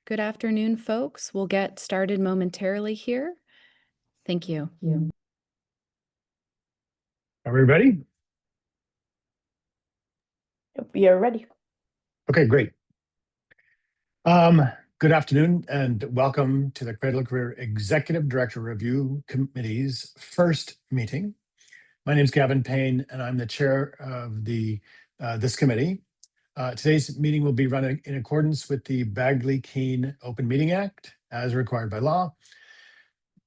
Good afternoon, folks. We'll get started momentarily here. Thank you. Are we ready? We are ready. Okay, great. Good afternoon and welcome to the Cradle-to-Career Executive Director Review Committee's first meeting. My name is Gavin Payne and I'm the chair of this committee. Today's meeting will be run in accordance with the Bagley-Keene Open Meeting Act as required by law.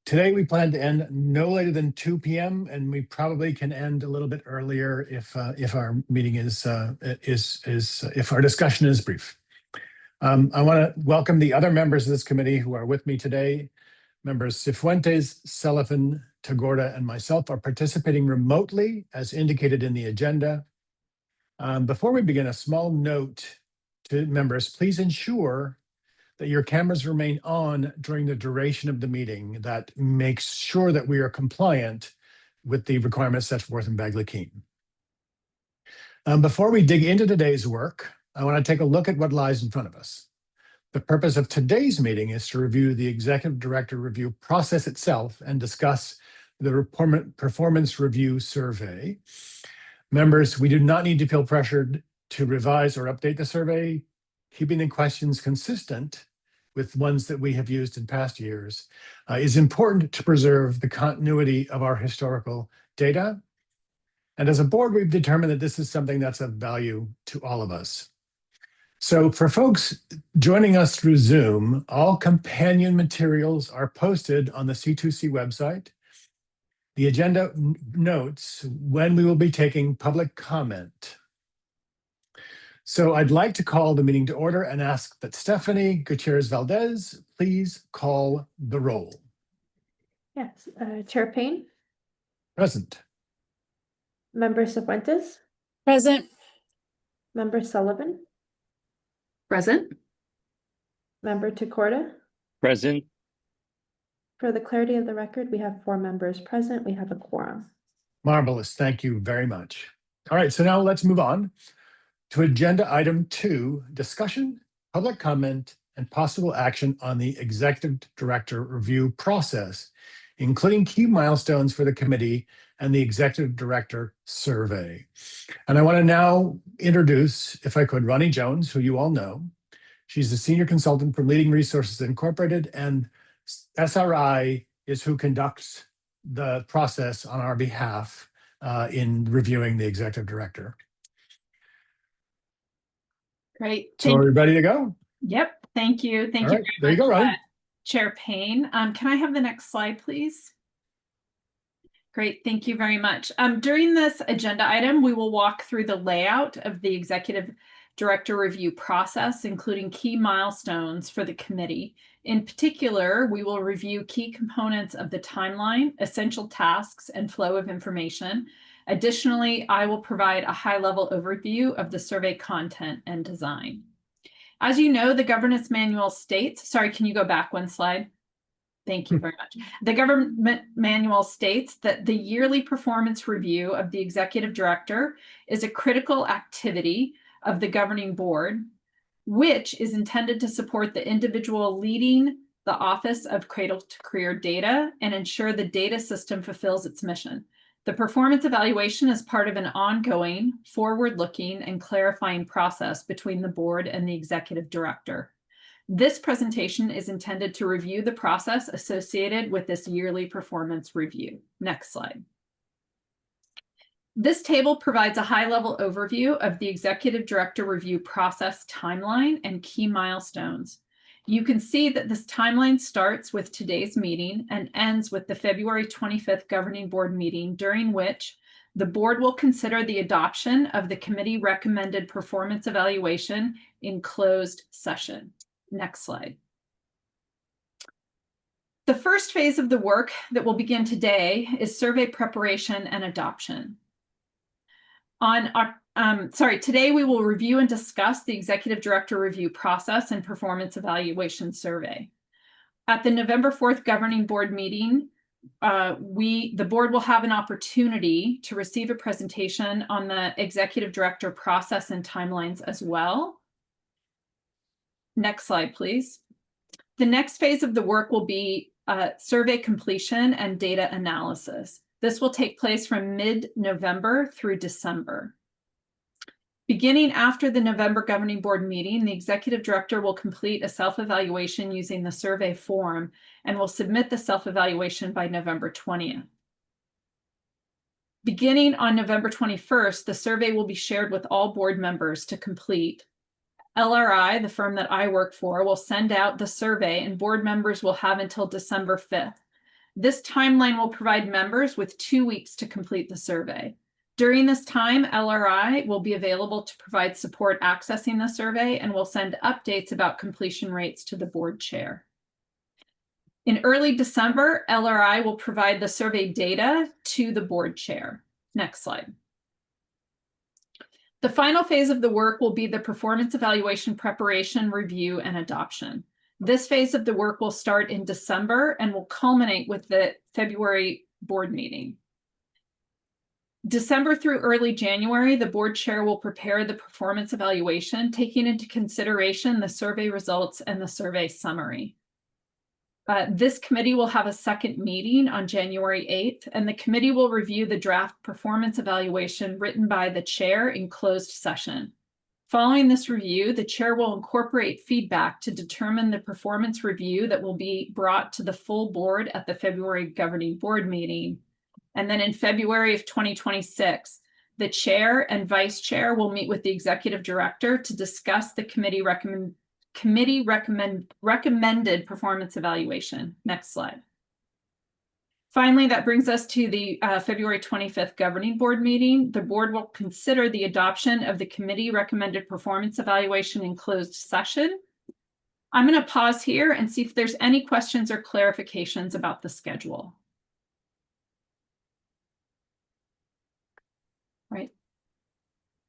Today we plan to end no later than 2 p.m. and we probably can end a little bit earlier if our meeting if our discussion is brief. I want to welcome the other members of this committee who are with me today. Members Cifuentes, Sullivan, Tagorda, and myself are participating remotely as indicated in the agenda. Before we begin, a small note to members, please ensure that your cameras remain on during the duration of the meeting. That makes sure that we are compliant with the requirements set forth in Bagley-Keene. Before we dig into today's work, I want to take a look at what lies in front of us. The purpose of today's meeting is to review the Executive Director Review process itself and discuss the performance review survey. Members, we do not need to feel pressured to revise or update the survey. Keeping the questions consistent with ones that we have used in past years is important to preserve the continuity of our historical data. And as a board, we've determined that this is something that's of value to all of us. So for folks joining us through Zoom, all companion materials are posted on the C2C website. The agenda notes when we will be taking public comment. So I'd like to call the meeting to order and ask that Stephanie Gutierrez-Valdez please call the roll. Yes, Chair Payne. Present. Member Cifuentes. Present. Member Sullivan. Present. Member Tagorda. Present. For the clarity of the record, we have 4 members present. We have a quorum. Marvelous. Thank you very much. All right, so now let's move on to agenda item 2, discussion, public comment, and possible action on the Executive Director Review process, including key milestones for the committee and the Executive Director survey. And I want to now introduce, if I could, Ronnie Jones, who you all know. She's the senior consultant from Leading Resources Incorporated, and SRI is who conducts the process on our behalf in reviewing the Executive Director. Great. So are we ready to go? Yep. Thank you. Thank All you right, very there you much, go, Ronnie. Chair Payne. Can I have the next slide, please? Great. Thank you very much. During this agenda item, we will walk through the layout of the Executive Director Review process, including key milestones for the committee. In particular, we will review key components of the timeline, essential tasks, and flow of information. Additionally, I will provide a high-level overview of the survey content and design. As you know, the governance manual states, sorry, can you go back one slide? Thank you very much. The government manual states that the yearly performance review of the executive director is a critical activity of the governing board, which is intended to support the individual leading the Office of Cradle-to-Career Data and ensure the data system fulfills its mission. The performance evaluation is part of an ongoing, forward-looking, and clarifying process between the board and the executive director. This presentation is intended to review the process associated with this yearly performance review. Next slide. This table provides a high-level overview of the Executive Director Review process timeline and key milestones. You can see that this timeline starts with today's meeting and ends with the February 25th Governing Board meeting, during which the board will consider the adoption of the committee recommended performance evaluation in closed session. Next slide. The first phase of the work that will begin today is survey preparation and adoption. Today we will review and discuss the Executive Director Review process and performance evaluation survey. At the November 4th Governing Board meeting, the board will have an opportunity to receive a presentation on the Executive Director process and timelines as well. Next slide, please. The next phase of the work will be survey completion and data analysis. This will take place from mid-November through December. Beginning after the November Governing Board meeting, the Executive Director will complete a self-evaluation using the survey form and will submit the self-evaluation by November 20th. Beginning on November 21st, the survey will be shared with all board members to complete. LRI, the firm that I work for, will send out the survey and board members will have until December 5th. This timeline will provide members with 2 weeks to complete the survey. During this time, LRI will be available to provide support accessing the survey and will send updates about completion rates to the board chair. In early December, LRI will provide the survey data to the board chair. Next slide. The final phase of the work will be the performance evaluation preparation, review, and adoption. This phase of the work will start in December and will culminate with the February board meeting. December through early January, the board chair will prepare the performance evaluation, taking into consideration the survey results and the survey summary. This committee will have a second meeting on January 8th, and the committee will review the draft performance evaluation written by the chair in closed session. Following this review, the chair will incorporate feedback to determine the performance review that will be brought to the full board at the February governing board meeting. And then in February of 2026, the chair and vice chair will meet with the executive director to discuss the committee recommended performance evaluation. Next slide. Finally, that brings us to the February 25th governing board meeting. The board will consider the adoption of the committee recommended performance evaluation in closed session. I'm going to pause here and see if there's any questions or clarifications about the schedule. Right.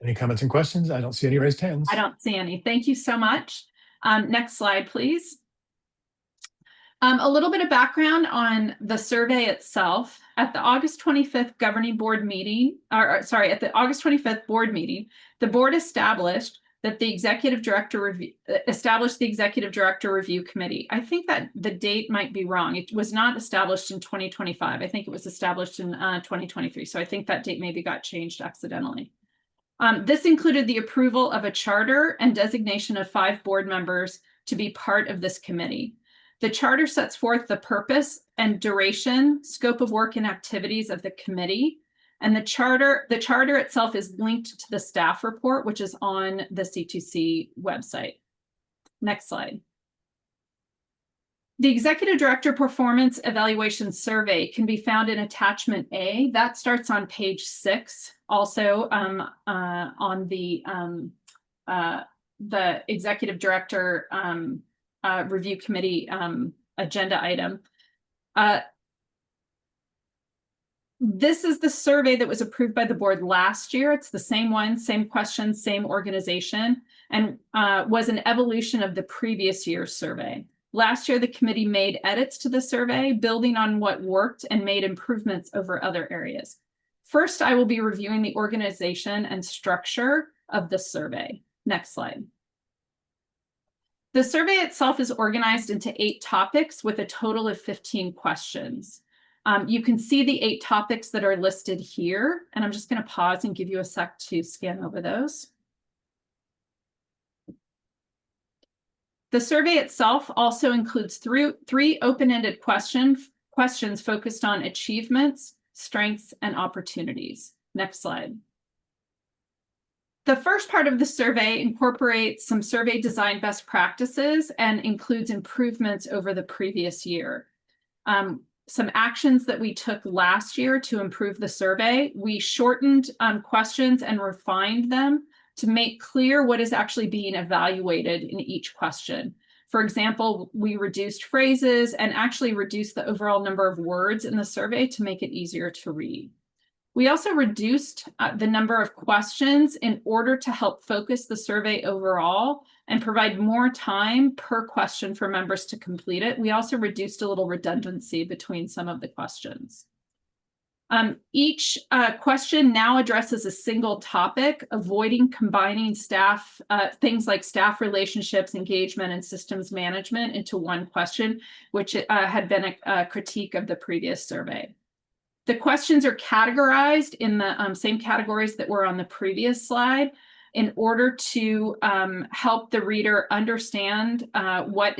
Any comments and questions? I don't see any raised hands. I don't see any. Thank you so much. Next slide, please. A little bit of background on the survey itself. At the August 25th governing board meeting, at the August 25th board meeting, the board established that the executive director review committee. I think that the date might be wrong. It was not established in 2025. I think it was established in 2023. So I think that date maybe got changed accidentally. This included the approval of a charter and designation of 5 board members to be part of this committee. The charter sets forth the purpose and duration, scope of work and activities of the committee. And the charter itself is linked to the staff report, which is on the C2C website. Next slide. The Executive Director Performance Evaluation Survey can be found in Attachment A. That starts on page 6, also on the Executive Director Review Committee agenda item. This is the survey that was approved by the board last year. It's the same one, same questions, same organization, and was an evolution of the previous year's survey. Last year, the committee made edits to the survey, building on what worked and made improvements over other areas. First, I will be reviewing the organization and structure of the survey. Next slide. The survey itself is organized into 8 topics with a total of 15 questions. You can see the 8 topics that are listed here, and I'm just going to pause and give you a sec to scan over those. The survey itself also includes 3 open-ended questions focused on achievements, strengths, and opportunities. Next slide. The first part of the survey incorporates some survey design best practices and includes improvements over the previous year. Some actions that we took last year to improve the survey. We shortened questions and refined them to make clear what is actually being evaluated in each question. For example, we reduced phrases and actually reduced the overall number of words in the survey to make it easier to read. We also reduced the number of questions in order to help focus the survey overall and provide more time per question for members to complete it. We also reduced a little redundancy between some of the questions. Each question now addresses a single topic, avoiding combining staff, things like staff relationships, engagement, and systems management into one question, which had been a critique of the previous survey. The questions are categorized in the same categories that were on the previous slide in order to help the reader understand what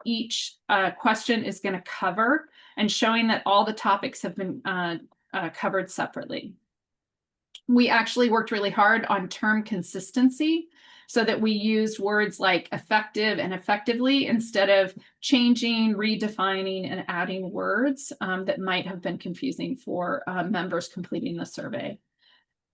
each question is going to cover, and showing that all the topics have been covered separately. We actually worked really hard on term consistency so that we used words like effective and effectively instead of changing, redefining, and adding words that might have been confusing for members completing the survey.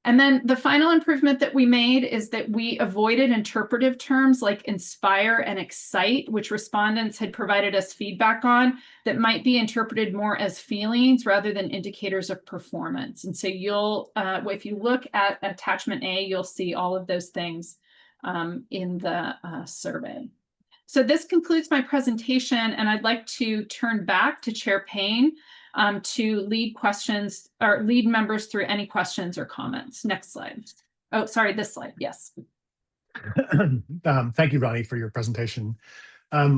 And then the final improvement that we made is that we avoided interpretive terms like inspire and excite, which respondents had provided us feedback on, that might be interpreted more as feelings rather than indicators of performance. And so you'll, if you look at attachment A, you'll see all of those things in the survey. So this concludes my presentation, and I'd like to turn back to Chair Payne to lead questions or lead members through any questions or comments. Next slide. Oh, sorry, this slide. Yes. Thank you, Ronnie, for your presentation.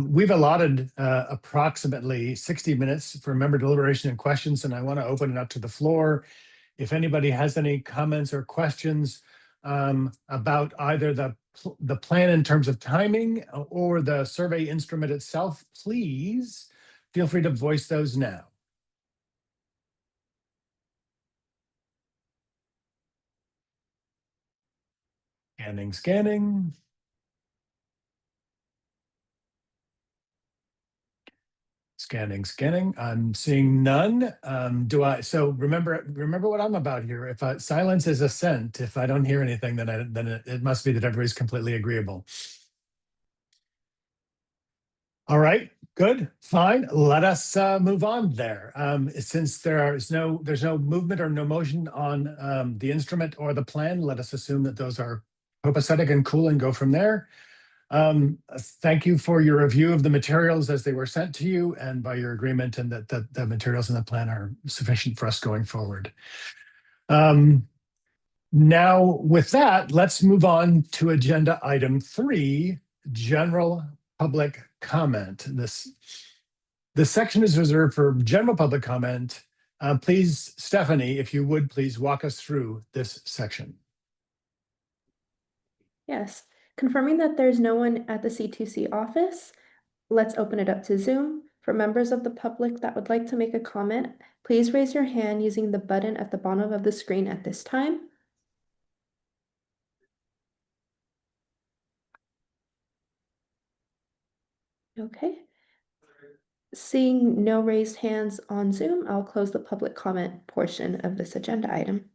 We've allotted approximately 60 minutes for member deliberation and questions, and I want to open it up to the floor. If anybody has any comments or questions about either the plan in terms of timing or the survey instrument itself, please feel free to voice those now. Scanning, scanning. Scanning, scanning. I'm seeing none. So remember what I'm about here. If silence is assent, if I don't hear anything, then it must be that everybody's completely agreeable. All right, good, fine. Let us move on there. Since there's no movement or no motion on the instrument or the plan, let us assume that those are copacetic and cool and go from there. Thank you for your review of the materials as they were sent to you, and by your agreement, and that the materials in the plan are sufficient for us going forward. Now, with that, let's move on to agenda item 3, general public comment. This section is reserved for general public comment. Please, Stephanie, if you would please walk us through this section. Yes, confirming that there's no one at the C2C office, let's open it up to Zoom. For members of the public that would like to make a comment, please raise your hand using the button at the bottom of the screen at this time. Okay. Seeing no raised hands on Zoom, I'll close the public comment portion of this agenda item.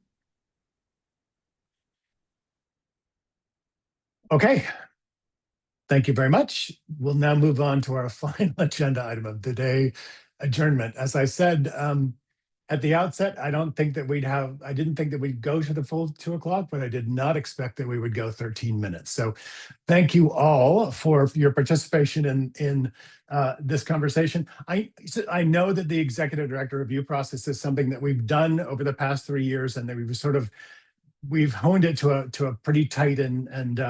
Okay. Thank you very much. We'll now move on to our final agenda item of the day, adjournment. As I said at the outset, I didn't think that we'd go to the full 2 o'clock, but I did not expect that we would go 13 minutes. So thank you all for your participation in this conversation. I know that the executive director review process is something that we've done over the past 3 years, and that we've honed it to a pretty tight and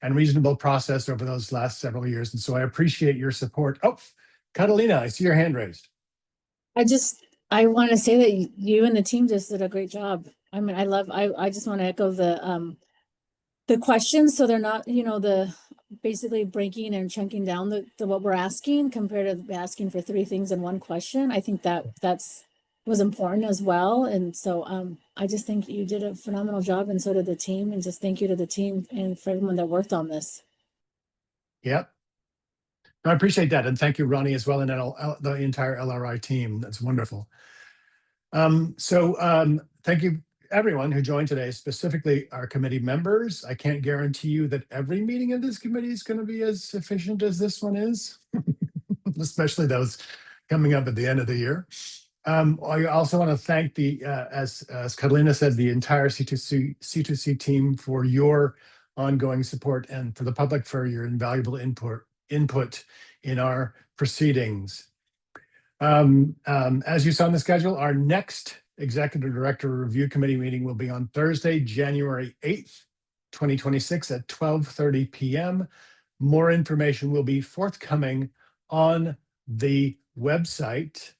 reasonable process over those last several years. And so I appreciate your support. Oh, Catalina, I see your hand raised. I want to say that you and the team just did a great job. I mean, I just want to echo the questions, so they're not, the basically breaking and chunking down the what we're asking compared to asking for 3 things in one question. I think was important as well. And so I just think you did a phenomenal job, and so did the team, and just thank you to the team and for everyone that worked on this. Yep. I appreciate that. And thank you, Ronnie, as well, and the entire LRI team. That's wonderful. Thank you, everyone who joined today, specifically our committee members. I can't guarantee you that every meeting of this committee is going to be as efficient as this one is, especially those coming up at the end of the year. I also want to thank as Catalina said, the entire C2C team for your ongoing support, and for the public for your invaluable input in our proceedings. As you saw in the schedule, our next Executive Director Review Committee meeting will be on Thursday, January 8th, 2026 at 12:30 p.m. More information will be forthcoming on the website.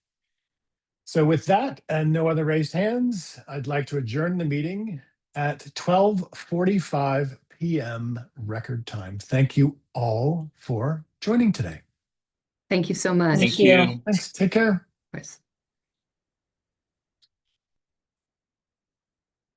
So with that and no other raised hands, I'd like to adjourn the meeting at 12:45 p.m. record time. Thank you all for joining today. Thank you so much. Thank you. Thanks. Take care. Of course.